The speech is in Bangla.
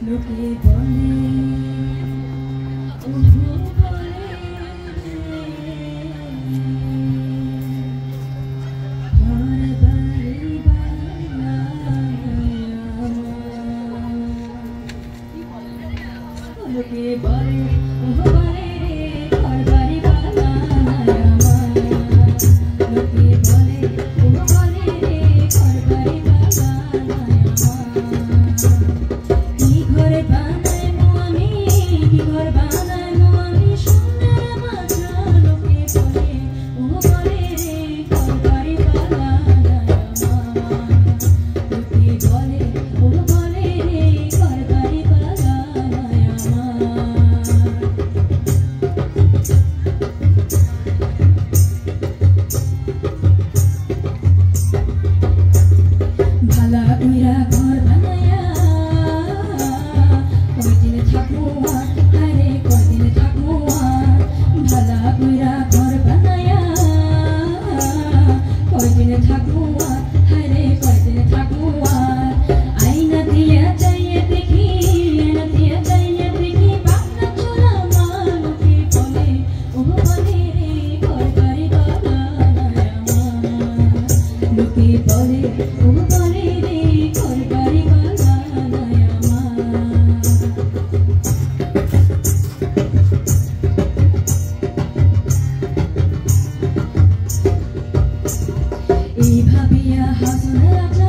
লোকে বলে ওহো বলে ঘর বাড়ি লোকে বলে ওহো বলে ঘর বাড়ি বানায় লোকে বলে ওহো বলে ঘর বাড়ি বানায় কি ঘর বানায় আমি কি ঘর বানায় আমি সুন্দর মাঝা লোকে বলে ওহো বলে ঘর বাড়ি বানায় লোকে বলে ওহো বলে ঘর বাড়ি বানায় ভালা কইরা ঘর বানায়া কয়দিন থাকবো আরে কয়দিন থাকবো ভালা কইরা ঘর বানায়া কয়দিন থাকবো আরে কয়দিন থাকবো আইনা দিয়া চাইয়ে দেখি আইনা দিয়া চাইয়ে দেখি বাংলা চোলা লোকে বলে ওহো বলে ঘর বাড়ি বানায় লোকে বলে ওহো বলে ঘর বাড়ি বানায় এই ভাবিয়া হাসনা